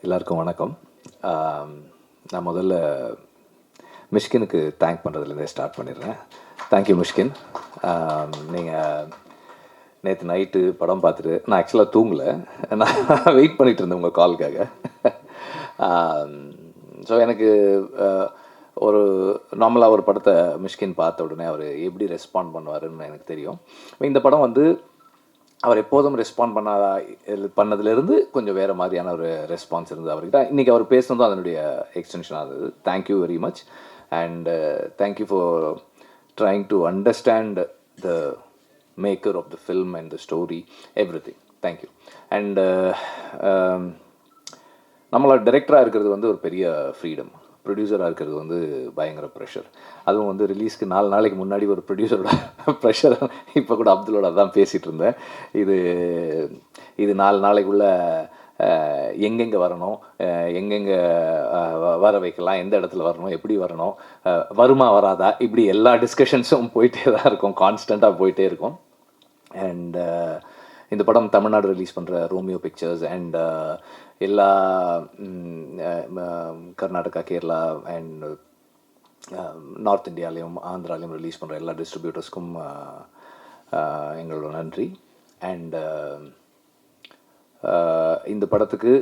எல்லாருக்கும் வணக்கம். நான் முதல்ல மிஷ்கினுக்கு தேங்க் பண்ணுறதுலேருந்தே ஸ்டார்ட் பண்ணிடுறேன். தேங்க்யூ மிஷ்கின். நீங்கள் நேற்று நைட்டு படம் பார்த்துட்டு நான் ஆக்சுவலாக தூங்கலை, நான் வெயிட் பண்ணிகிட்டு இருந்தேன் உங்கள் காலுக்காக. ஸோ எனக்கு ஒரு நார்மலாக ஒரு படத்தை மிஷ்கின் பார்த்த உடனே அவர் எப்படி ரெஸ்பாண்ட் பண்ணுவாருன்னு எனக்கு தெரியும். இந்த படம் வந்து அவர் எப்போதும் ரெஸ்பாண்ட் பண்ணதுலேருந்து கொஞ்சம் வேறு மாதிரியான ஒரு ரெஸ்பான்ஸ் இருந்தது அவர்கிட்ட. இன்றைக்கி அவர் பேசுனதும் அதனுடைய எக்ஸ்டென்ஷன் ஆகுது. Thank you very much and thank you for trying to understand the maker of the film and the story, everything. Thank you. And நம்மளோட டைரக்டராக இருக்கிறது வந்து ஒரு பெரிய ஃப்ரீடம், ப்ரொடியூசராக இருக்கிறது வந்து பயங்கர ப்ரெஷர். அதுவும் வந்து ரிலீஸ்க்கு 4 நாளைக்கு முன்னாடி ஒரு ப்ரொடியூசரோட ப்ரெஷர். இப்போ கூட அப்துல்லோட தான் பேசிகிட்டு இருந்தேன். இது 4 நாளைக்குள்ளே எங்கெங்கே வரணும், எங்கெங்கே வர வைக்கலாம், எந்த இடத்துல வரணும், எப்படி வரணும், வருமா வராதா, இப்படி எல்லா டிஸ்கஷன்ஸும் போயிட்டே தான் இருக்கும், கான்ஸ்டண்ட்டாக போயிட்டே இருக்கும். அண்ட் இந்த படம் தமிழ்நாடு ரிலீஸ் பண்ணுற ரோமியோ பிக்சர்ஸ் அண்ட் எல்லா கர்நாடகா, கேரளா அண்ட் நார்த் இந்தியாலையும் ஆந்திராலையும் ரிலீஸ் பண்ணுற எல்லா டிஸ்ட்ரிபியூட்டர்ஸ்க்கும் எங்களோட நன்றி. அண்ட் இந்த படத்துக்கு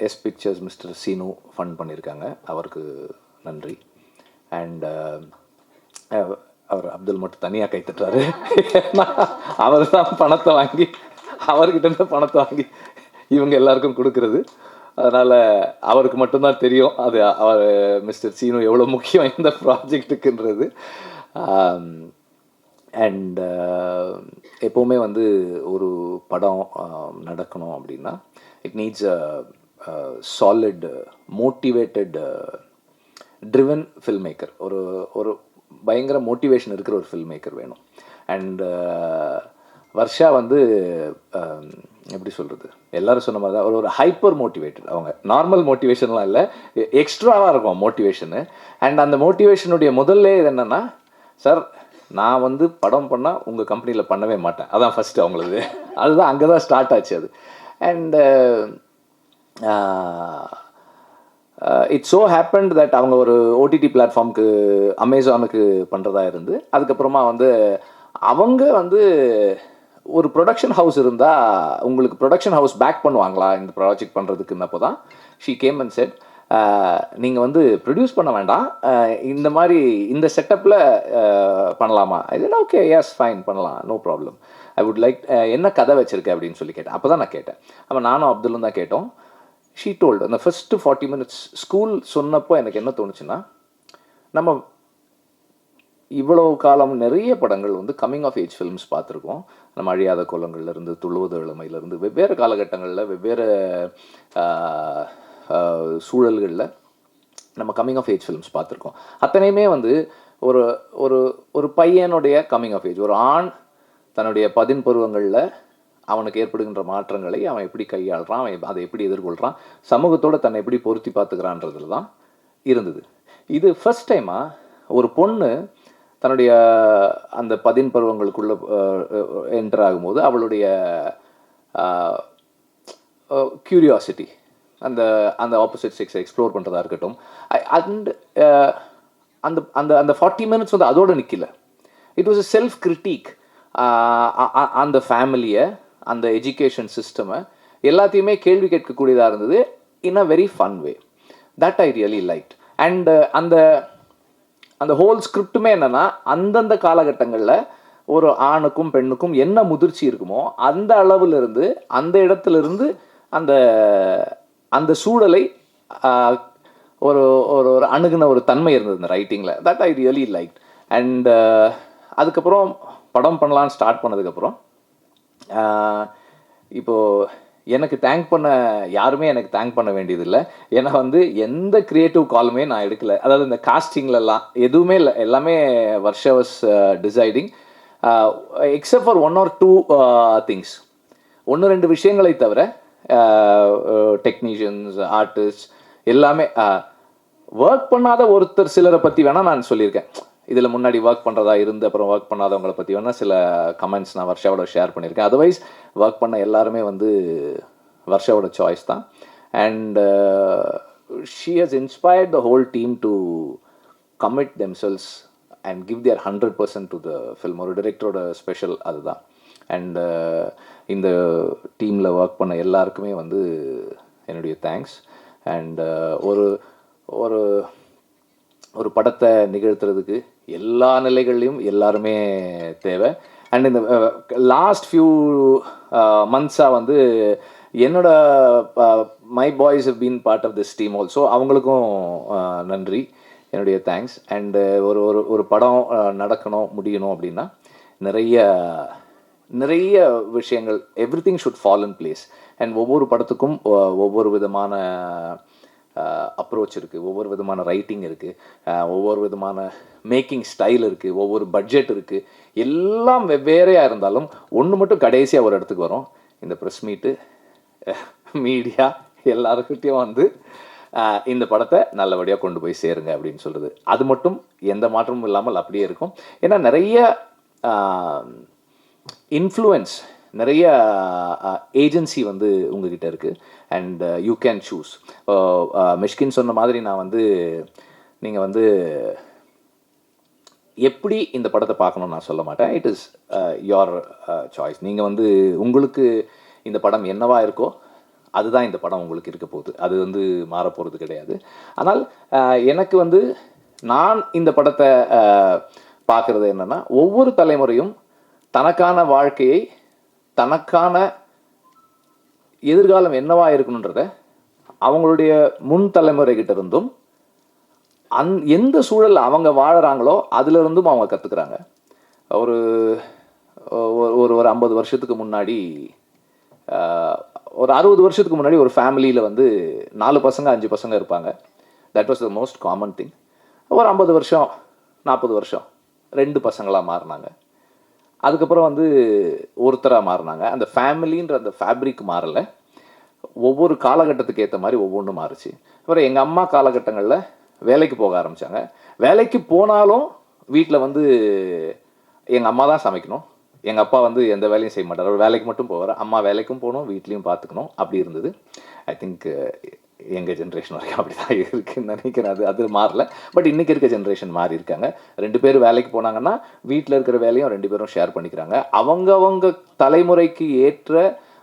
S pictures mister Seenu fund பண்ணியிருக்காங்க, அவருக்கு நன்றி. அண்ட் அவர் அப்துல் மட்டும் தனியாக கை தட்டுறாரு. அவர் தான் பணத்தை வாங்கி, அவர்கிட்ட பணத்தை வாங்கி இவங்க எல்லாருக்கும் கொடுக்கறது. அதனால் அவருக்கு மட்டும்தான் தெரியும் அது அவர் மிஸ்டர் சீனு எவ்வளோ முக்கியம் இந்த ப்ராஜெக்ட்டுக்குன்றது. அண்ட் எப்போவுமே வந்து ஒரு படம் நடக்கணும் அப்படின்னா it needs a solid, motivated, driven film maker. ஒரு பயங்கர மோட்டிவேஷன் இருக்கிற ஒரு ஃபில்ம் மேக்கர் வேணும். அண்ட் வர்ஷா வந்து எப்படி சொல்கிறது, எல்லோரும் சொன்ன மாதிரி தான் ஒரு ஹைப்பர் மோட்டிவேட்டட். அவங்க நார்மல் மோட்டிவேஷன்லாம் இல்லை, எக்ஸ்ட்ராவாக இருக்கும் மோட்டிவேஷனு. அண்ட் அந்த மோட்டிவேஷனுடைய முதல்ல இது என்னென்னா, சார் நான் வந்து படம் பண்ணால் உங்கள் கம்பெனியில் பண்ணவே மாட்டேன், அதான் ஃபஸ்ட்டு அவங்களது. அதுதான் அங்கே தான் ஸ்டார்ட் ஆச்சு அது. And it's so happened that அவங்க ஒரு ஓடிடி பிளாட்ஃபார்முக்கு, அமேசானுக்கு பண்ணுறதா இருந்து, அதுக்கப்புறமா வந்து அவங்க வந்து ஒரு ப்ரொடக்ஷன் ஹவுஸ் இருந்தால் உங்களுக்கு ப்ரொடக்ஷன் ஹவுஸ் பேக் பண்ணுவாங்களா இந்த ப்ராஜெக்ட் பண்ணுறதுக்குன்னப்போ தான் ஷீ கேம் அண்ட் செட், நீங்கள் வந்து ப்ரொடியூஸ் பண்ண வேண்டாம், இந்த மாதிரி இந்த செட்டப்பில் பண்ணலாமா? இது ஓகே, எஸ் ஃபைன், பண்ணலாம், no problem. I would like, என்ன கதை வச்சுருக்கேன் அப்படின்னு சொல்லி கேட்டேன். அப்போ தான் நான் கேட்டேன். அப்போ நானும் அப்துல்லும் தான் கேட்டோம். ஷீ டோல்டு, அந்த ஃபஸ்ட்டு 40 minutes ஸ்கூல் சொன்னப்போ எனக்கு என்ன தோணுச்சுன்னா, நம்ம இவ்வளோ காலம் நிறைய படங்கள் வந்து கம்மிங் ஆஃப் ஏஜ் ஃபில்ம்ஸ் பார்த்துருக்கோம். நம்ம அழியாத கோலங்கள்லேருந்து, துள்ளுவது இளமையிலேருந்து, வெவ்வேறு காலகட்டங்களில் வெவ்வேறு சூழல்களில் நம்ம கம்மிங் ஆஃப் ஏஜ் ஃபில்ம்ஸ் பார்த்துருக்கோம். அத்தனையுமே வந்து ஒரு ஒரு ஒரு பையனுடைய கம்மிங் ஆஃப் ஏஜ், ஒரு ஆண் தன்னுடைய 10 பருவங்களில் அவனுக்கு ஏற்படுகின்ற மாற்றங்களை அவன் எப்படி கையாளுறான், அவன் அதை எப்படி எதிர்கொள்கிறான், சமூகத்தோடு தன்னை எப்படி பொருத்தி பார்த்துக்கிறான்றதுல தான் இருந்தது. இது ஃபர்ஸ்ட் டைமாக ஒரு பொண்ணு தன்னுடைய அந்த 10 பருவங்களுக்குள்ளே என்டர் ஆகும்போது அவளுடைய க்யூரியாசிட்டி, அந்த அந்த ஆப்போசிட் செக்ஸை எக்ஸ்ப்ளோர் பண்ணுறதா இருக்கட்டும். அண்ட் அந்த அந்த அந்த 40 minutes வந்து அதோடு நிற்கல. It was a self critic. அந்த ஃபேமிலியை, அந்த எஜுகேஷன் சிஸ்டமை, எல்லாத்தையுமே கேள்வி கேட்கக்கூடியதாக இருந்தது in a very fun way. That I really liked. And அந்த அந்த ஹோல் ஸ்கிரிப்டுமே என்னென்னா, அந்தந்த காலகட்டங்களில் ஒரு ஆணுக்கும் பெண்ணுக்கும் என்ன முதிர்ச்சி இருக்குமோ அந்த அளவிலிருந்து, அந்த இடத்துலேருந்து அந்த அந்த சூழலை ஒரு ஒரு ஒரு அணுகுன ஒரு தன்மை இருந்தது இந்த ரைட்டிங்கில். That I really liked. And அதுக்கப்புறம் படம் பண்ணலான்னு ஸ்டார்ட் பண்ணதுக்கப்புறம் இப்போது எனக்கு தேங்க் பண்ண யாருமே எனக்கு தேங்க் பண்ண வேண்டியதில்லை. ஏன்னா வந்து எந்த க்ரியேட்டிவ் காலுமே நான் எடுக்கலை. அதாவது இந்த காஸ்டிங்லலாம் எதுவுமே இல்லை, எல்லாமே Varsha was deciding, except for 1 or 2 things. 1-2 விஷயங்களை தவிர டெக்னீஷியன்ஸ், ஆர்டிஸ்ட் எல்லாமே ஒர்க் பண்ணாத ஒருத்தர் சிலரை பற்றி வேணால் நான் சொல்லியிருக்கேன். இதில் முன்னாடி ஒர்க் பண்ணுறதா இருந்து அப்புறம் ஒர்க் பண்ணாதவங்களை பற்றி வேணால் சில கமெண்ட்ஸ் நான் வர்ஷாவோட ஷேர் பண்ணியிருக்கேன். அதர்வைஸ் ஒர்க் பண்ண எல்லாருமே வந்து வர்ஷாவோட சாய்ஸ் தான். And she has inspired the whole team to commit themselves and give their 100% to the film. ஒரு டிரெக்டரோட ஸ்பெஷல் அதுதான். அண்ட் இந்த டீமில் ஒர்க் பண்ண எல்லாருக்குமே வந்து என்னுடைய தேங்க்ஸ். அண்ட் ஒரு ஒரு ஒரு படத்தை நிகழ்த்துறதுக்கு எல்லா நிலைகள்லையும் எல்லாருமே தேவை. அண்ட் இந்த லாஸ்ட் ஃபியூ மந்த்ஸாக வந்து என்னோட my boys have been part of this team also. அவங்களுக்கும் நன்றி, என்னுடைய தேங்க்ஸ். அண்டு ஒரு ஒரு ஒரு படம் நடக்கணும் முடியணும் அப்படின்னா நிறைய விஷயங்கள், every thing should fall in place. And ஒவ்வொரு படத்துக்கும் ஒவ்வொரு விதமான அப்ரோச் இருக்குது, ஒவ்வொரு விதமான ரைட்டிங் இருக்குது, ஒவ்வொரு விதமான மேக்கிங் ஸ்டைல் இருக்குது, ஒவ்வொரு பட்ஜெட் இருக்குது. எல்லாம் வெவ்வேறையாக இருந்தாலும் ஒன்று மட்டும் கடைசியாக ஒரு இடத்துக்கு வரும். இந்த ப்ரெஸ் மீட்டு, மீடியா எல்லாருக்கிட்டையும் வந்து இந்த படத்தை நல்லபடியாக கொண்டு போய் சேருங்க அப்படின்னு சொல்கிறது, அது மட்டும் எந்த மாற்றமும் இல்லாமல் அப்படியே இருக்கும். ஏன்னா நிறைய இன்ஃப்ளூயன்ஸ், நிறைய ஏஜென்சி வந்து உங்ககிட்ட இருக்குது. And you can choose. Mysskin சொன்ன மாதிரி நான் வந்து நீங்கள் வந்து எப்படி இந்த படத்தை பார்க்கணும்னு நான் சொல்ல மாட்டேன். It is your choice. நீங்கள் வந்து உங்களுக்கு இந்த படம் என்னவா இருக்கோ அதுதான் இந்த படம் உங்களுக்கு இருக்க போகுது. அது வந்து மாறப்போகிறது கிடையாது. ஆனால் எனக்கு வந்து நான் இந்த படத்தை பார்க்குறது என்னென்னா, ஒவ்வொரு தலைமுறையும் தனக்கான வாழ்க்கையை, தனக்கான எதிர்காலம் என்னவா இருக்கணுன்றத அவங்களுடைய முன் தலைமுறைகிட்ட இருந்தும் எந்த சூழல் அவங்க வாழறாங்களோ அதுல இருந்தும் அவங்க கற்றுக்குறாங்க. ஒரு ஒரு ஒரு 50 வருஷத்துக்கு முன்னாடி, ஒரு 60 வருஷத்துக்கு முன்னாடி ஒரு ஃபேமிலியில் வந்து 4 பசங்க 5 பசங்க இருப்பாங்க. That was the most common thing. ஒரு 50 வருஷம் 40 வருஷம் 2 பசங்களாக மாறினாங்க. அதுக்கப்புறம் வந்து ஒருத்தராக மாறினாங்க. அந்த ஃபேமிலின்ற அந்த ஃபேப்ரிக் மாறலை. ஒவ்வொரு காலகட்டத்துக்கு ஏற்ற மாதிரி ஒவ்வொன்றும் மாறுச்சு. அப்புறம் எங்கள் அம்மா காலகட்டங்களில் வேலைக்கு போக ஆரம்பித்தாங்க. வேலைக்கு போனாலும் வீட்டில் வந்து எங்கள் அம்மா தான் சமைக்கணும். எங்கள் அப்பா வந்து எந்த வேலையும் செய்ய மாட்டார். அவர் வேலைக்கு மட்டும் போவார். அம்மா வேலைக்கும் போகணும், வீட்லேயும் பார்த்துக்கணும். அப்படி இருந்தது. ஐ திங்க் எங்கள் ஜென்ரேஷன் வரைக்கும் அப்படி தான் இருக்குதுன்னு நினைக்கிறேன். அது மாறல. பட் இன்றைக்கி இருக்க ஜென்ரேஷன் மாறி இருக்காங்க. 2 பேர் வேலைக்கு போனாங்கன்னா வீட்டில் இருக்கிற வேலையும் 2 பேரும் ஷேர் பண்ணிக்கிறாங்க. அவங்க தலைமுறைக்கு ஏற்ற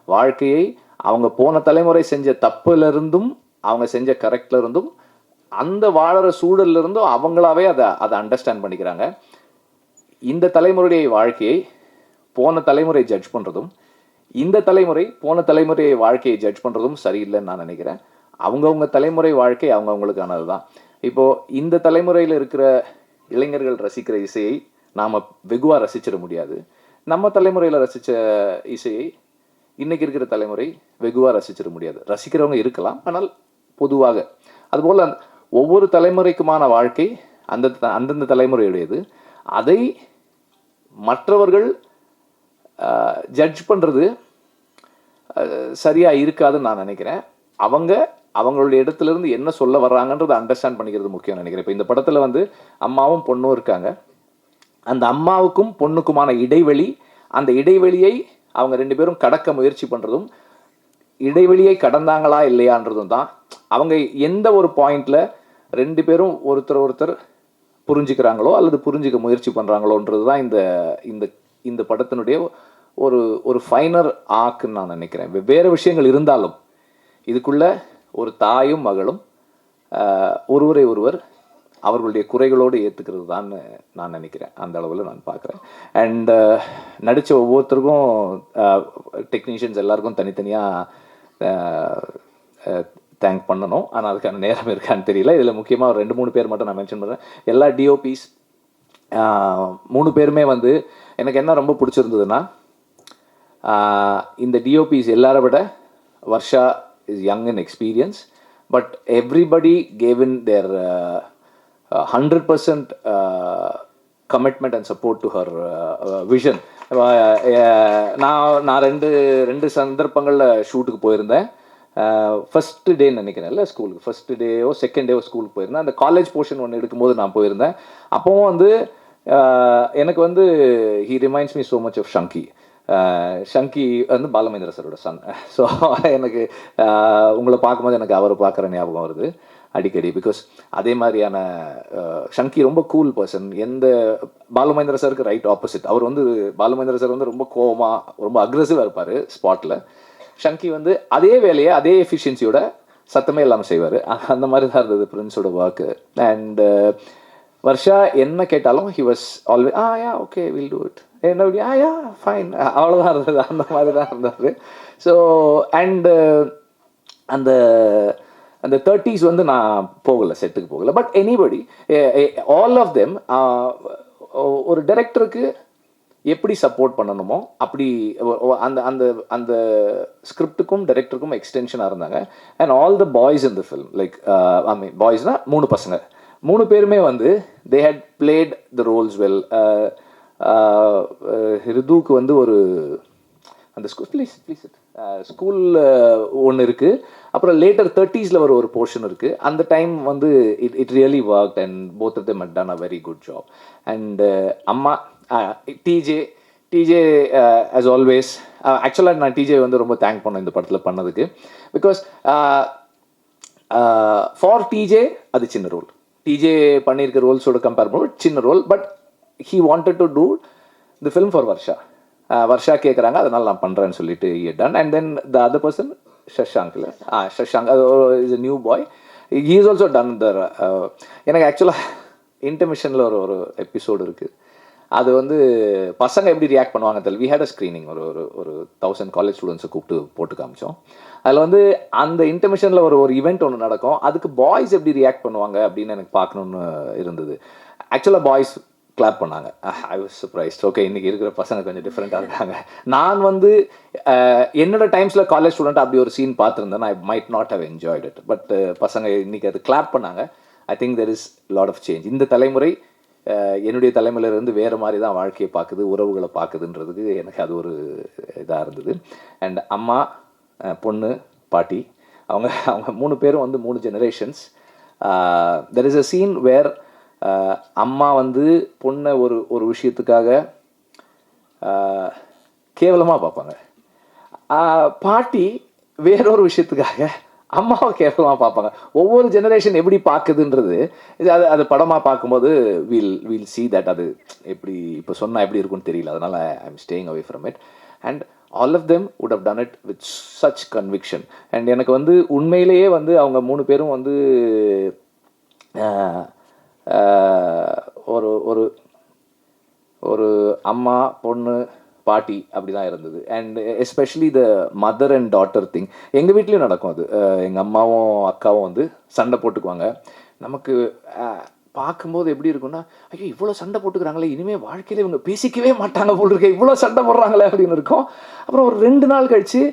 வாழ்க்கையை அவங்க போன தலைமுறை செஞ்ச தப்புலேருந்தும் அவங்க செஞ்ச கரெக்டில் இருந்தும் அந்த வாழற சூழல்ல இருந்தும் அவங்களாவே அதை அண்டர்ஸ்டாண்ட் பண்ணிக்கிறாங்க. இந்த தலைமுறையுடைய வாழ்க்கையை போன தலைமுறை ஜட்ஜ் பண்ணுறதும், இந்த தலைமுறை போன தலைமுறை வாழ்க்கையை ஜட்ஜ் பண்ணுறதும் சரியில்லைன்னு நான் நினைக்கிறேன். அவங்கவுங்க தலைமுறை வாழ்க்கை அவங்கவுங்களுக்கானது தான். இப்போது இந்த தலைமுறையில் இருக்கிற இளைஞர்கள் ரசிக்கிற இசையை நாம் வெகுவாக ரசிச்சிட முடியாது. நம்ம தலைமுறையில் ரசித்த இசையை இன்றைக்கி இருக்கிற தலைமுறை வெகுவாக ரசிச்சிட முடியாது. ரசிக்கிறவங்க இருக்கலாம், ஆனால் பொதுவாக. அதுபோல் ஒவ்வொரு தலைமுறைக்குமான வாழ்க்கை அந்தந்த தலைமுறையுடையது. அதை மற்றவர்கள் ஜட்ஜ் பண்ணுறது சரியாக இருக்காதுன்னு நான் நினைக்கிறேன். அவங்களுடைய இடத்துலேருந்து என்ன சொல்ல வர்றாங்கன்றதை அண்டர்ஸ்டாண்ட் பண்ணிக்கிறது முக்கியம் நினைக்கிறேன். இப்போ இந்த படத்தில் வந்து அம்மாவும் பொண்ணும் இருக்காங்க. அந்த அம்மாவுக்கும் பொண்ணுக்குமான இடைவெளி, அந்த இடைவெளியை அவங்க 2 பேரும் கடக்க முயற்சி பண்ணுறதும், இடைவெளியை கடந்தாங்களா இல்லையான்றதும் தான். அவங்க எந்த ஒரு பாயிண்டில் 2 பேரும் ஒருத்தர் புரிஞ்சுக்கிறாங்களோ அல்லது புரிஞ்சுக்க முயற்சி பண்ணுறாங்களோன்றது தான் இந்த படத்தினுடைய ஒரு ஃபைனர் ஆக்குன்னு நான் நினைக்கிறேன். வெவ்வேறு விஷயங்கள் இருந்தாலும் இதுக்குள்ள ஒரு தாயும் மகளும் ஒருவரை ஒருவர் அவர்களுடைய குறைகளோடு ஏற்றுக்கிறது தான் நான் நினைக்கிறேன். அந்த அளவில் நான் பார்க்குறேன். அண்ட் நடித்த ஒவ்வொருத்தருக்கும், டெக்னீஷியன்ஸ் எல்லாருக்கும் தனித்தனியாக தேங்க் பண்ணணும். ஆனால் அதுக்கான நேரம் இருக்கான்னு தெரியல. இதில் முக்கியமாக 2-3 பேர் மட்டும் நான் மென்ஷன் பண்ணுறேன். எல்லா டிஓபிஸ் 3 பேருமே வந்து எனக்கு என்ன ரொம்ப பிடிச்சிருந்ததுன்னா, இந்த டிஓபிஸ் எல்லாரை விட Varsha is young in experience, but everybody gave in their 100% commitment and support to her vision. நான் ரெண்டு சந்தர்ப்பங்களில் ஷூட்டுக்கு போயிருந்தேன். ஃபஸ்ட்டு டே நினைக்கிறேன்ல, ஸ்கூலுக்கு ஃபஸ்ட்டு டேயோ செகண்ட் டேயோ ஸ்கூலுக்கு போயிருந்தேன். அந்த காலேஜ் போர்ஷன் ஒன்று எடுக்கும்போது நான் போயிருந்தேன். அப்போவும் வந்து எனக்கு வந்து he reminds me so much of Shanky. Shanky வந்து பாலமேந்திர சாரோட சன். ஸோ எனக்கு உங்களை பார்க்கும்போது எனக்கு அவரை பார்க்குற ஞாபகம் வருது அடிக்கடி. பிகாஸ் அதே மாதிரியான ஷங்கி ரொம்ப கூல் பர்சன். எந்த பாலுமேந்திர சாருக்கு ரைட் ஆப்போசிட். அவர் வந்து பாலுமேந்திர சார் வந்து ரொம்ப கோவமாக ரொம்ப அக்ரெசிவாக இருப்பார் ஸ்பாட்டில். ஷங்கி வந்து அதே வேலையை அதே எஃபிஷியன்சியோட சத்தமே இல்லாமல் செய்வார். அந்த மாதிரி தான் இருந்தது பிரின்ஸோட ஒர்க்கு. அண்ட் வர்ஷா என்ன கேட்டாலும் he was ஆல்வே yeah okay will do it, என்ன யா ஃபைன், அவ்வளோதான் இருந்தது. அந்த மாதிரி தான் இருந்தார். ஸோ அண்டு அந்த அந்த 30s வந்து நான் போகலை, செட்டுக்கு போகலை. But anybody all of them ஒரு டைரக்டருக்கு எப்படி சப்போர்ட் பண்ணணுமோ அப்படி அந்த அந்த அந்த ஸ்கிரிப்டுக்கும் டைரக்டருக்கும் எக்ஸ்டென்ஷனாக இருந்தாங்க. And all the boys in the film, like I mean பாய்ஸ்னால் 3 பசங்க, 3 பேருமே வந்து they had played the roles well. ரிதுவுக்கு வந்து ஒரு அந்த ஸ்கூலில் ஒன்று இருக்குது. அப்புறம் லேட்டர் 30s வர ஒரு போர்ஷன் இருக்குது. அந்த டைம் வந்து it really work and both of them had done a very good job. And அம்மா டிஜே ஆஸ் ஆல்வேஸ். ஆக்சுவலாக நான் டிஜே வந்து ரொம்ப தேங்க் பண்ணேன் இந்த படத்தில் பண்ணதுக்கு. பிகாஸ் ஃபார் டிஜே அது சின்ன ரோல். டிஜே பண்ணியிருக்க ரோல்ஸோட கம்பேர் பண்ணும்போது சின்ன role. But he wanted to do the film for Varsha. Varsha கேட்குறாங்க, அதனால் நான் பண்ணுறேன்னு சொல்லிட்டு done. And then the other person ஷஷாங்க்ல Shashank is a new boy. He is also done the எனக்கு ஆக்சுவலாக இன்டர்மிஷனில் ஒரு எபிசோடு இருக்குது. அது வந்து பசங்க எப்படி ரியாக்ட் பண்ணுவாங்க தெரியல. வி ஹேட் அ ஸ்க்ரீனிங், ஒரு 1000 காலேஜ் ஸ்டூடெண்ட்ஸை கூப்பிட்டு போட்டு காமிச்சோம். அதில் வந்து அந்த இன்டர்மிஷனில் ஒரு ஈவெண்ட் ஒன்று நடக்கும். அதுக்கு பாய்ஸ் எப்படி ரியாக்ட் பண்ணுவாங்க அப்படின்னு எனக்கு பார்க்கணுன்னு இருந்தது. ஆக்சுவலாக பாய்ஸ் கிளாப் பண்ணாங்க. I was surprised. ஓகே, இன்றைக்கி இருக்கிற பசங்க கொஞ்சம் டிஃப்ரெண்ட்டாக இருக்காங்க. நான் வந்து என்னோட டைம்ஸில் காலேஜ் ஸ்டூடெண்ட் அப்படி ஒரு சீன் பார்த்துருந்தேன். I might not have enjoyed it. But பசங்க இன்றைக்கி அது கிளாப் பண்ணாங்க. I think there is lot of change. இந்த தலைமுறை என்னுடைய தலைமையிலேருந்து வேறு மாதிரி தான் வாழ்க்கையை பார்க்குது, உறவுகளை பார்க்குதுன்றதுக்கு எனக்கு அது ஒரு இதாக இருந்தது. அண்ட் அம்மா, பொண்ணு, பாட்டி, அவங்க 3 பேரும் வந்து 3 generations. There is a scene where அம்மா வந்து பொண்ணை ஒரு விஷயத்துக்காக கேவலமாக பார்ப்பாங்க. பாட்டி வேறொரு விஷயத்துக்காக அம்மாவை கேவலமாக பார்ப்பாங்க. ஒவ்வொரு ஜெனரேஷன் எப்படி பார்க்குதுன்றது அது படமாக பார்க்கும்போது வில் see that. அது எப்படி இப்போ சொன்னால் எப்படி இருக்குன்னு தெரியல. அதனால் I am staying away from it. And all of them would have done it with such conviction. அண்ட் எனக்கு வந்து உண்மையிலேயே வந்து அவங்க 3 பேரும் வந்து ஒரு ஒரு அம்மா, பொண்ணு, பாட்டி அப்படி தான் இருந்தது. And especially the mother and daughter thing எங்கள் வீட்லேயும் நடக்கும். அது எங்கள் அம்மாவும் அக்காவும் வந்து சண்டை போட்டுக்குவாங்க. நமக்கு பார்க்கும்போது எப்படி இருக்குன்னா, ஐயோ இவ்வளோ சண்டை போட்டுக்கிறாங்களே, இனிமேல் வாழ்க்கையில் இவங்க பேசிக்கவே மாட்டாங்க போல் இருக்க, இவ்வளோ சண்டை போடுறாங்களே அப்படின்னு இருக்கும். அப்புறம் ஒரு 2 நாள் கழித்து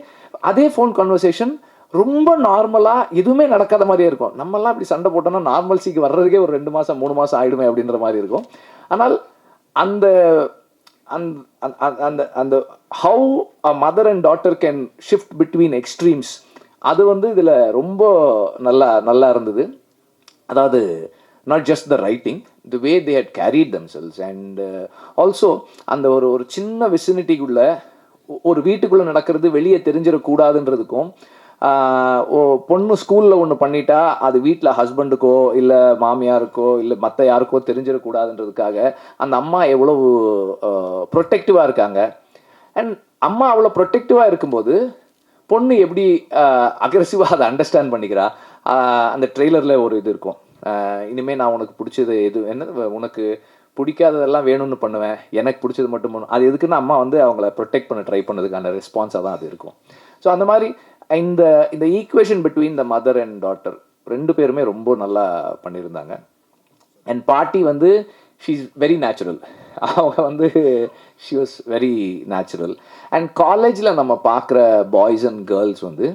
அதே ஃபோன் கான்வர்சேஷன் ரொம்ப நார்மலாக எதுவுமே நடக்காத மாதிரியே இருக்கும். நம்மலாம் இப்படி சண்டை போட்டோன்னா நார்மல்சிக்கு வர்றதுக்கே ஒரு 2 மாதம் 3 மாதம் ஆகிடுமே அப்படின்ற மாதிரி இருக்கும். ஆனால் அந்த அந்த அந்த how a mother and daughter can shift between extremes, அது வந்து இதில் ரொம்ப நல்லா இருந்தது. அதாவது not just the writing, the way they hut carried themselves. And also அந்த ஒரு சின்ன விசினிட்டிக்குள்ளே ஒரு வீட்டுக்குள்ளே நடக்கிறது வெளியே தெரிஞ்சிடக்கூடாதுன்றதுக்கும், பொண்ணு ஸ்கூலில் ஒன்று பண்ணிட்டா அது வீட்டில் ஹஸ்பண்டுக்கோ இல்லை மாமியாருக்கோ இல்லை மற்ற யாருக்கோ தெரிஞ்சிடக்கூடாதுன்றதுக்காக அந்த அம்மா எவ்வளவு ப்ரொடெக்டிவாக இருக்காங்க. அண்ட் அம்மா அவ்வளோ ப்ரொடெக்டிவாக இருக்கும்போது பொண்ணு எப்படி அக்ரெசிவாக அதை அண்டர்ஸ்டாண்ட் பண்ணிக்கிறா. அந்த ட்ரெய்லரில் ஒரு இது இருக்கும், இனிமேல் நான் உனக்கு பிடிச்சது உனக்கு பிடிக்காததெல்லாம் வேணும்னு பண்ணுவேன், எனக்கு பிடிச்சது மட்டும் பண்ணும். அது எதுக்குன்னா அம்மா வந்து அவங்கள ப்ரொடெக்ட் பண்ண ட்ரை பண்ணதுக்கான ரெஸ்பான்ஸாக தான் அது இருக்கும். ஸோ அந்த மாதிரி இந்த equation between the mother and daughter 2 பேருமே ரொம்ப நல்லா பண்ணியிருந்தாங்க. அண்ட் பாட்டி வந்து ஷீ இஸ் வெரி நேச்சுரல். அவங்க வந்து she was very natural. And காலேஜில் நம்ம பார்க்குற பாய்ஸ் அண்ட் கேர்ள்ஸ் வந்து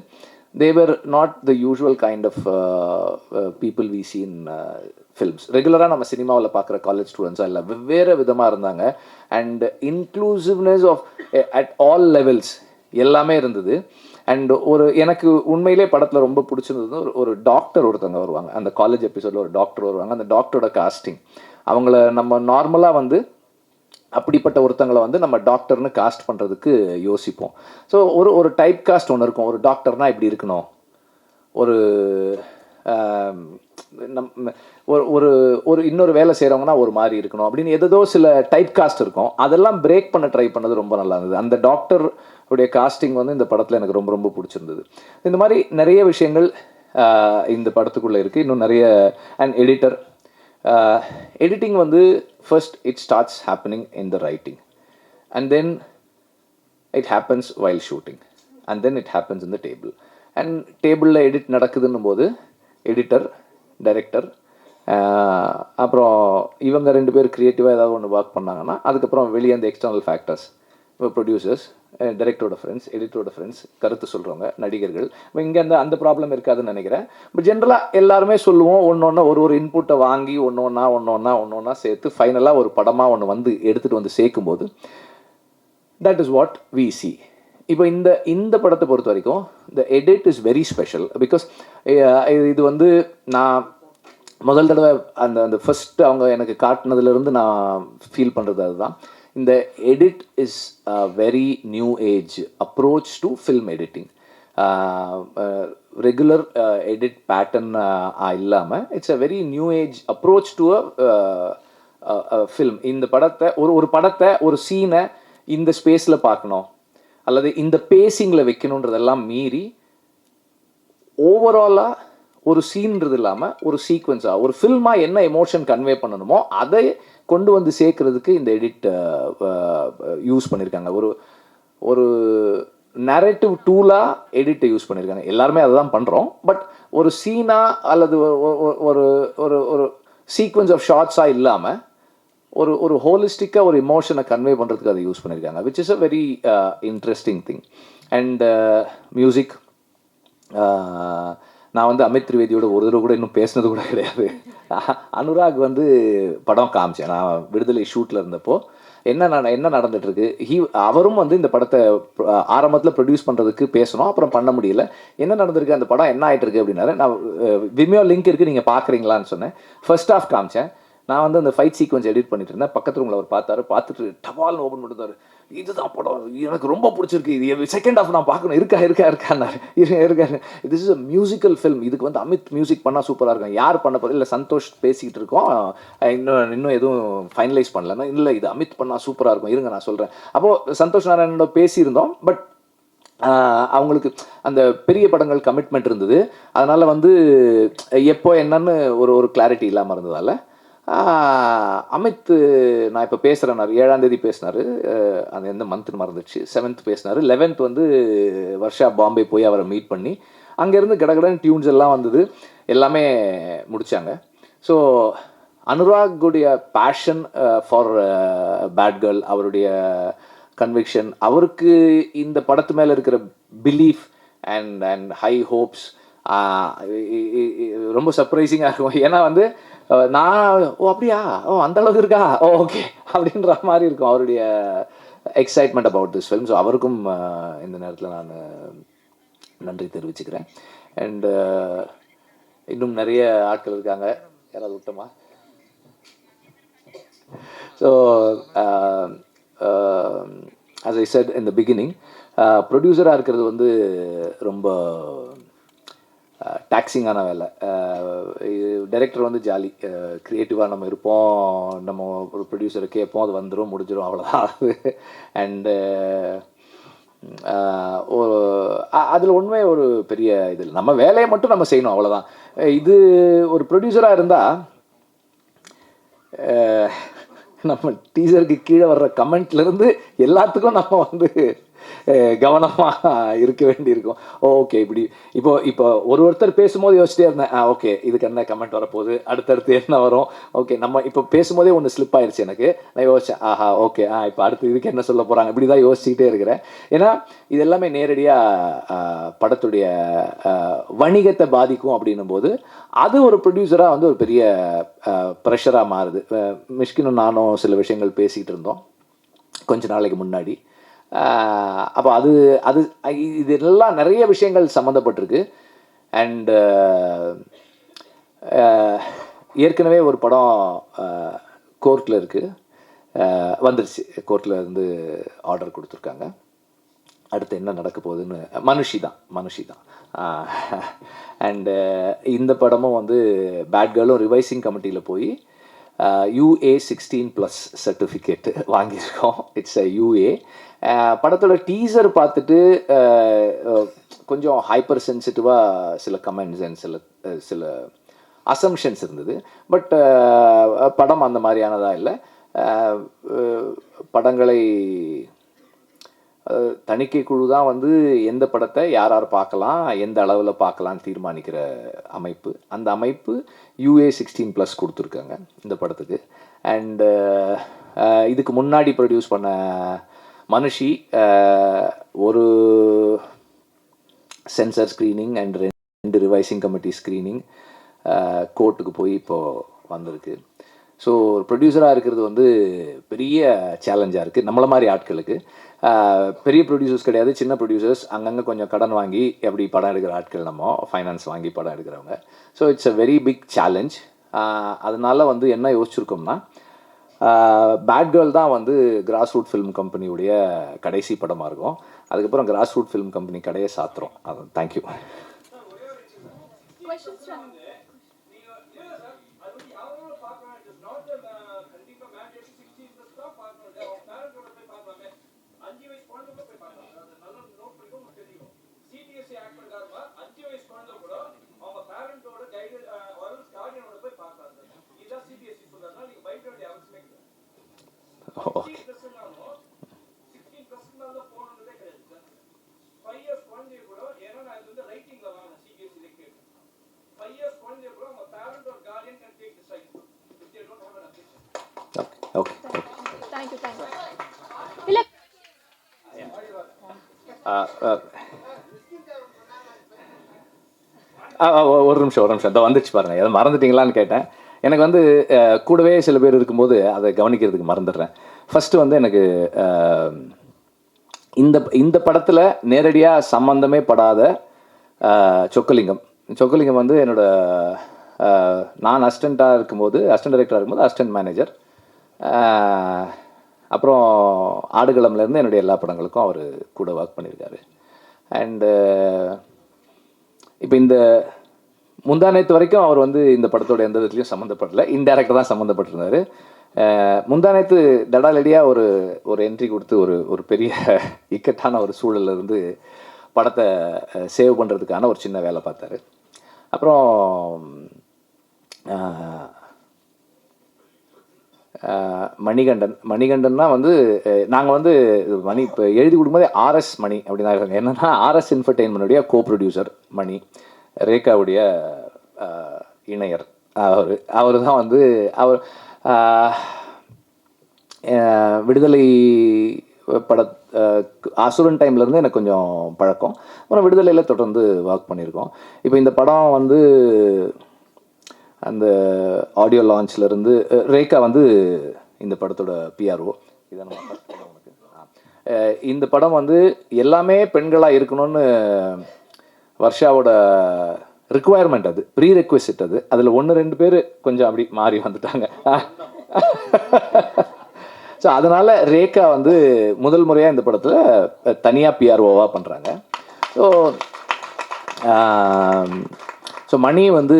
they were not the usual kind of people we see in films. ரெகுலராக நம்ம சினிமாவில் பார்க்குற காலேஜ் ஸ்டூடெண்ட்ஸாக இல்லை, வெவ்வேறு விதமாக இருந்தாங்க. And inclusiveness of at all levels எல்லாமே இருந்தது. அண்ட் எனக்கு உண்மையிலே படத்தில் ரொம்ப பிடிச்சிருந்தது ஒரு டாக்டர் ஒருத்தவங்க வருவாங்க. அந்த காலேஜ் எபிசோடில் ஒரு டாக்டர் வருவாங்க. அந்த டாக்டரோட காஸ்டிங், அவங்கள நம்ம நார்மலாக வந்து அப்படிப்பட்ட ஒருத்தங்களை வந்து நம்ம டாக்டர்னு காஸ்ட் பண்ணுறதுக்கு யோசிப்போம். ஸோ ஒரு ஒரு டைப் காஸ்ட் ஒன்று இருக்கும். ஒரு டாக்டர்னால் இப்படி இருக்கணும், ஒரு நம் ஒரு ஒரு ஒரு இன்னொரு வேலை செய்கிறவங்கன்னா ஒரு மாதிரி இருக்கணும் அப்படின்னு ஏதோ சில டைப் காஸ்ட் இருக்கும். அதெல்லாம் பிரேக் பண்ண ட்ரை பண்ணது ரொம்ப நல்லா இருந்தது. அந்த டாக்டர் உடைய காஸ்டிங் வந்து இந்த படத்தில் எனக்கு ரொம்ப ரொம்ப பிடிச்சிருந்தது. இந்த மாதிரி நிறைய விஷயங்கள் இந்த படத்துக்குள்ளே இருக்குது. இன்னும் நிறைய அண்ட் எடிட்டர் எடிட்டிங் வந்து first it starts happening in the writing and then it happens while shooting and then it happens in the table. And டேபிளில் எடிட் நடக்குதுன்னும் போது எடிட்டர், டைரக்டர், அப்புறம் இவங்க 2 பேர் க்ரியேட்டிவாக ஏதாவது ஒன்று ஒர்க் பண்ணாங்கன்னா அதுக்கப்புறம் வெளியே அந்த எக்ஸ்டர்னல் ஃபேக்டர்ஸ், ப்ரொடியூசர்ஸ், டைரக்டரோட ஃப்ரெண்ட்ஸ், எடிட்டரோட ஃப்ரெண்ட்ஸ், கருத்து சொல்கிறவங்க, நடிகர்கள். இங்கே அந்த ப்ராப்ளம் இருக்காதுன்னு நினைக்கிறேன். பட் ஜென்ரலாக எல்லாருமே சொல்லுவோம், ஒன்று ஒரு இன்புட்டை வாங்கி ஒன்று சேர்த்து ஃபைனலாக ஒரு படமாக ஒன்று வந்து எடுத்துகிட்டு வந்து சேர்க்கும்போது that is what we see. இப்போ இந்த படத்தை பொறுத்த வரைக்கும் the edit is very special. Because இது வந்து நான் முதல் தடவை அந்த ஃபர்ஸ்ட் அவங்க எனக்கு காட்டினதுலேருந்து நான் ஃபீல் பண்ணுறது அதுதான். இந்த edit is a very new age approach to film editing. Regular edit pattern இல்லாமல் it's a very new age approach to a film. இந்த படத்தை ஒரு படத்தை ஒரு சீனை இந்த ஸ்பேஸில் பார்க்கணும் அல்லது இந்த பேசிங்கில் வைக்கணுன்றதெல்லாம் மீறி ஓவராலாக ஒரு சீன்றது இல்லாமல் ஒரு சீக்வன்ஸாக ஒரு ஃபில்மாக என்ன எமோஷன் கன்வே பண்ணணுமோ அதை கொண்டு வந்து சேர்க்கறதுக்கு இந்த எடிட் யூஸ் பண்ணியிருக்காங்க. ஒரு நரேட்டிவ் டூலாக எடிட்டை யூஸ் பண்ணியிருக்காங்க. எல்லாருமே அதை தான் பண்ணுறோம். பட் ஒரு சீனாக அல்லது ஒரு ஒரு ஒரு சீக்வன்ஸ் ஆஃப் ஷார்ட்ஸாக இல்லாமல் ஒரு ஹோலிஸ்டிக்காக ஒரு எமோஷனை கன்வே பண்ணுறதுக்கு அதை யூஸ் பண்ணியிருக்காங்க, which is a very interesting thing. And music, நான் வந்து அமித் திரிவேதியோட ஒரு தடவை கூட இன்னும் பேசினது கூட கிடையாது. அனுராக் வந்து படம் காமிச்சேன் நான் விடுதலை ஷூட்டில் இருந்தப்போ. என்ன நடந்துகிட்ருக்கு, அவரும் வந்து இந்த படத்தை ஆரம்பத்தில் ப்ரொடியூஸ் பண்ணுறதுக்கு பேசணும், அப்புறம் பண்ண முடியல. என்ன நடந்திருக்கு, அந்த படம் என்ன ஆகிட்டு இருக்கு அப்படின்னாரு. நான் விமியோ லிங்க் இருக்குது நீங்கள் பார்க்குறீங்களான்னு சொன்னேன். ஃபர்ஸ்ட் ஹாஃப் காமிச்சேன். நான் வந்து அந்த ஃபைட் சீக்வன்ஸ் எடிட் பண்ணிட்டு இருந்தேன். பக்கத்து ரூமில் அவர் பார்த்துட்டு டவால்னு ஓப்பன் பண்ணிட்டாரு. இதுதான் படம், எனக்கு ரொம்ப பிடிச்சிருக்கு, இது செகண்ட் ஹாஃப் நான் பார்க்கணும், இருக்கான்னாரு. இருக்காரு, this is a musical film, இதுக்கு வந்து அமித் மியூசிக் பண்ணால் சூப்பராக இருக்கும். யார் பண்ண போகிறது இல்லை, சந்தோஷ் பேசிக்கிட்டு இருக்கோம், இன்னும் எதுவும் ஃபைனலைஸ் பண்ணலன்னா. இல்லை, இது அமித் பண்ணால் சூப்பராக இருக்கும், இருங்க நான் சொல்கிறேன். அப்போது சந்தோஷ் நாராயணோட பேசியிருந்தோம். பட் அவங்களுக்கு அந்த பெரிய படங்கள் கமிட்மெண்ட் இருந்தது. அதனால் வந்து எப்போ என்னன்னு ஒரு கிளாரிட்டி இல்லாமல் இருந்ததால் அமித் நான் இப்போ பேசுகிறேன்னாரு. 7ஆம் தேதி பேசினார், அந்த எந்த மந்த்னு மறந்துச்சு. 7th பேசினார். 11th வந்து வர்ஷா பாம்பே போய் அவரை மீட் பண்ணி அங்கேருந்து கடகடன் டியூன்ஸ் எல்லாம் வந்தது, எல்லாமே முடித்தாங்க. ஸோ அனுராகுடைய பேஷன் ஃபார் பேட் கேர்ள், அவருடைய கன்விக்ஷன், அவருக்கு இந்த படத்து மேலே இருக்கிற பிலீஃப் அண்ட் ஹை ஹோப்ஸ் ரொம்ப சர்ப்ரைசிங்காக இருக்கும். ஏன்னா வந்து நான் அப்படியா, அந்த அளவுக்கு இருக்கா, ஓகே அப்படின்ற மாதிரி இருக்கும் அவருடைய excitement about this film. So அவருக்கும் இந்த நேரத்தில் நான் நன்றி தெரிவிச்சுக்கிறேன். அண்டு இன்னும் நிறைய ஆட்கள் இருக்காங்க, யாராவது விட்டோமா? So as I said in the beginning, ப்ரொடியூசராக இருக்கிறது வந்து ரொம்ப டாக்ஸிங்கான வேலை. டைரக்டர் வந்து ஜாலி, க்ரியேட்டிவாக நம்ம இருப்போம், நம்ம ஒரு ப்ரொடியூசரை கேட்போம், அது வந்துடும், முடிஞ்சிடும், அவ்வளோதான். அண்டு அதில் உண்மை ஒரு பெரிய இது, நம்ம வேலையை மட்டும் நம்ம செய்யணும், அவ்வளோதான். இது ஒரு ப்ரொடியூசராக இருந்தால் நம்ம டீசருக்கு கீழே வர்ற கமெண்ட்லேருந்து எல்லாத்துக்கும் நம்ம வந்து கவனமாக இருக்க வேண்டியிருக்கும். ஓகே, இப்போ ஒருத்தர் பேசும்போது யோசிச்சிட்டே இருந்தேன், ஓகே இதுக்கு என்ன கமெண்ட் வரப்போகுது, அடுத்தடுத்து என்ன வரும், ஓகே நம்ம இப்போ பேசும்போதே ஒன்று ஸ்லிப் ஆயிடுச்சு எனக்கு. நான் யோசித்தேன், ஓகே இப்போ அடுத்து இதுக்கு என்ன சொல்ல போகிறாங்க, இப்படி தான் யோசிச்சுக்கிட்டே இருக்கிறேன். ஏன்னா இது எல்லாமே நேரடியாக படத்துடைய வணிகத்தை பாதிக்கும் அப்படின்னும் போது அது ஒரு ப்ரொடியூசராக வந்து ஒரு பெரிய ப்ரெஷராக மாறுது. மிஷ்கினும் நானும் சில விஷயங்கள் பேசிக்கிட்டு இருந்தோம் கொஞ்ச நாளைக்கு முன்னாடி. அப்போ அது இதெல்லாம் நிறைய விஷயங்கள் சம்மந்தப்பட்டிருக்கு. அண்டு ஏற்கனவே ஒரு படம் கோர்ட்டில் இருக்குது. வந்துருச்சு, கோர்ட்டில் இருந்து ஆர்டர் கொடுத்துருக்காங்க. அடுத்து என்ன நடக்க போகுதுன்னு மனுஷி தான். அண்டு இந்த படமும் வந்து பேட் கேர்ளும் ரிவைசிங் கமிட்டியில் போய் UA16+ சர்டிஃபிகேட்டு வாங்கியிருக்கோம். It's UA. படத்தோட டீசர் பார்த்துட்டு கொஞ்சம் ஹைப்பர் சென்சிட்டிவாக சில கமெண்ட்ஸ் அண்ட் சில அசம்ஷன்ஸ் இருந்தது. பட் படம் அந்த மாதிரியானதாக இல்லை. படங்களை தணிக்கை குழு தான் வந்து எந்த படத்தை யார் பார்க்கலாம், எந்த அளவில் பார்க்கலான்னு தீர்மானிக்கிற அமைப்பு. அந்த அமைப்பு UA16+ கொடுத்துருக்காங்க இந்த படத்துக்கு. அண்டு இதுக்கு முன்னாடி ப்ரொடியூஸ் பண்ண மனுஷி ஒரு sensor screening and 2 revising committee screening கோர்ட்டுக்கு போய் இப்போது வந்திருக்கு. ஸோ ஒரு ப்ரொடியூசராக இருக்கிறது வந்து பெரிய சேலஞ்சாக இருக்குது நம்மளை மாதிரி ஆட்களுக்கு. பெரிய ப்ரொடியூசர்ஸ் கிடையாது, சின்ன ப்ரொடியூசர்ஸ், அங்கங்கே கொஞ்சம் கடன் வாங்கி எப்படி படம் எடுக்கிற ஆட்கள், நம்ம ஃபைனான்ஸ் வாங்கி படம் எடுக்கிறவங்க. So it's a very big challenge. அதனால வந்து என்ன யோசிச்சுருக்கோம்னா, பேட் கேர்ள் தான் வந்து கிராஸ் ரூட் ஃபிலிம் கம்பெனியுடைய கடைசி படமாக இருக்கும். அதுக்கப்புறம் கிராஸ் ரூட் ஃபிலிம் கம்பெனி கடையை சாத்துறோம். அது தேங்க்யூ. Okay, thank you. ஒரு நிமிஷம் இதை வந்துச்சு பாருங்கள். எதை மறந்துட்டீங்களான்னு கேட்டேன். எனக்கு வந்து கூடவே சில பேர் இருக்கும்போது அதை கவனிக்கிறதுக்கு மறந்துடுறேன். ஃபஸ்ட்டு வந்து எனக்கு இந்த படத்தில் நேரடியாக சம்மந்தமே படாத சொக்கலிங்கம் வந்து நான் அசிஸ்டன்ட் டைரக்டராக இருக்கும்போது அசிஸ்டன்ட் மேனேஜர். அப்புறம் ஆடுகளம்லேருந்து என்னுடைய எல்லா படங்களுக்கும் அவர் கூட ஒர்க் பண்ணியிருக்காரு. அண்டு இப்போ இந்த முந்தானேத்து வரைக்கும் அவர் வந்து இந்த படத்தோட எந்த விதத்துலையும் சம்மந்தப்படலை, இன்டைரக்டாக தான் சம்மந்தப்பட்டிருந்தார். முந்தானேத்து தடாலடியாக ஒரு என்ட்ரி கொடுத்து ஒரு பெரிய இக்கட்டான ஒரு சூழலில் இருந்து படத்தை சேவ் பண்ணுறதுக்கான ஒரு சின்ன வேலை பார்த்தாரு. அப்புறம் மணிகண்டன்னா வந்து நாங்கள் வந்து மணி இப்போ எழுதி கொடுக்கும்போதே RS மணி அப்படின்னு தான் இருக்காங்க. என்னென்னா RS என்டர்டெயின்மெண்ட்டுடைய கோ ப்ரொடியூசர் மணி, ரேகாவுடைய இணையர். அவர் தான் வந்து விடுதலை பட அசுரன் டைம்லேருந்து எனக்கு கொஞ்சம் பழக்கம். அப்புறம் விடுதலையில் தொடர்ந்து ஒர்க் பண்ணியிருக்கோம். இப்போ இந்த படம் வந்து அந்த ஆடியோ லான்ச்லேருந்து ரேகா வந்து இந்த படத்தோட PRO. இதை நம்ம இந்த படம் வந்து எல்லாமே பெண்களாக இருக்கணும்னு வர்ஷாவோட ரிக்குவயர்மெண்ட், அது ப்ரீ ரெக்வெஸ்ட். அதில் 1-2 பேர் கொஞ்சம் அப்படி மாறி வந்துட்டாங்க. ஸோ அதனால் ரேகா வந்து முதல் முறையாக இந்த படத்தில் தனியாக PROவாக பண்ணுறாங்க. ஸோ மணி வந்து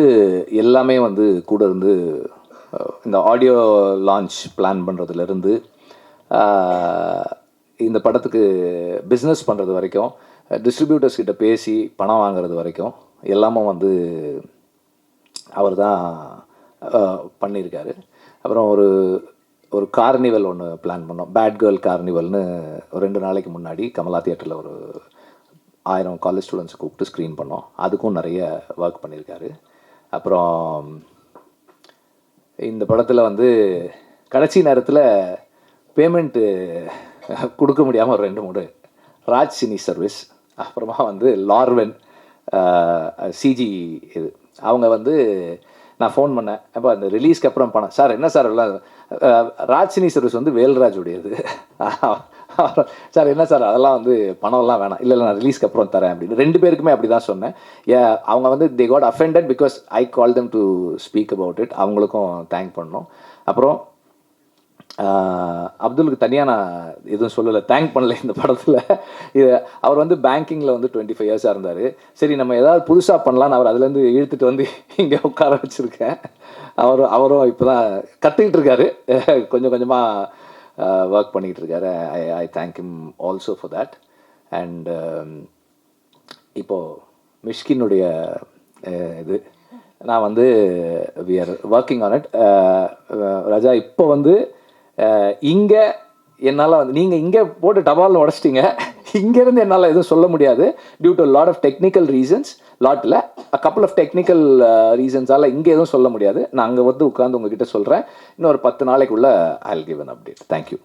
எல்லாமே வந்து கூட இருந்து இந்த ஆடியோ லான்ச் பிளான் பண்ணுறதுலேருந்து இந்த படத்துக்கு பிஸ்னஸ் பண்ணுறது வரைக்கும், டிஸ்ட்ரிபியூட்டர்ஸ் கிட்ட பேசி பணம் வாங்குறது வரைக்கும் எல்லாமே வந்து அவர் தான் பண்ணியிருக்காரு. அப்புறம் ஒரு கார்னிவல் ஒன்று பிளான் பண்ணோம், பேட் கேர்ள் கார்னிவல்னு. ஒரு 2 நாளைக்கு முன்னாடி கமலா தியேட்டரில் ஒரு 1000 காலேஜ் ஸ்டூடெண்ட்ஸை கூப்பிட்டு ஸ்க்ரீன் பண்ணோம். அதுக்கும் நிறைய ஒர்க் பண்ணியிருக்காரு. அப்புறம் இந்த படத்தில் வந்து கடைசி நேரத்தில் பேமெண்ட்டு கொடுக்க முடியாமல் ஒரு 2-3 ராஜ் சினி சர்வீஸ், அப்புறமா வந்து லார்வென் CG இது, அவங்க வந்து நான் ஃபோன் பண்ணேன், அப்போ அந்த ரிலீஸ்க்கு அப்புறம் பணம் சார் என்ன சார் எல்லாம் ராஜ் சினி சர்வீஸ் வந்து வேல்ராஜுடையது சார் என்ன சார் அதெல்லாம் வந்து பணம்லாம் வேணாம், இல்லை நான் ரிலீஸ்க்கு அப்புறம் தரேன் அப்படின்னு 2 பேருக்குமே அப்படி தான் சொன்னேன். அவங்க வந்து they got offended because I call them to speak about it. அவங்களுக்கும் தேங்க் பண்ணோம். அப்புறம் அப்துலுக்கு தனியாக நான் எதுவும் சொல்லலை, தேங்க் பண்ணலை இந்த படத்தில். இது அவர் வந்து பேங்கிங்கில் வந்து 25 இயர்ஸாக இருந்தார். சரி நம்ம ஏதாவது புதுசாக பண்ணலான்னு அவர் அதுலேருந்து இழுத்துட்டு வந்து இங்கே உட்கார வச்சுருக்கேன். அவரும் இப்போ தான் கற்றுக்கிட்டு இருக்காரு, கொஞ்சம் கொஞ்சமாக ஒர்க் பண்ணிக்கிட்டு இருக்காரு. I thank him also for that. And இப்போது மிஷ்கினுடைய இது நான் வந்து we are working on it. Raja இப்போ வந்து இங்கே என்னால் வந்து நீங்கள் இங்கே போட்டு டபால்னு உடச்சிட்டிங்க, இங்கேருந்து என்னால் எதுவும் சொல்ல முடியாது. Due to lot of technical reasons, லாட்டில் கப்புள் ஆஃப் டெக்னிக்கல் ரீசன்ஸால் இங்கே எதுவும் சொல்ல முடியாது. நான் அங்கே வந்து உட்காந்து உங்ககிட்ட சொல்கிறேன். இன்னும் ஒரு 10 நாளைக்குள்ளே I will give an update. Thank you.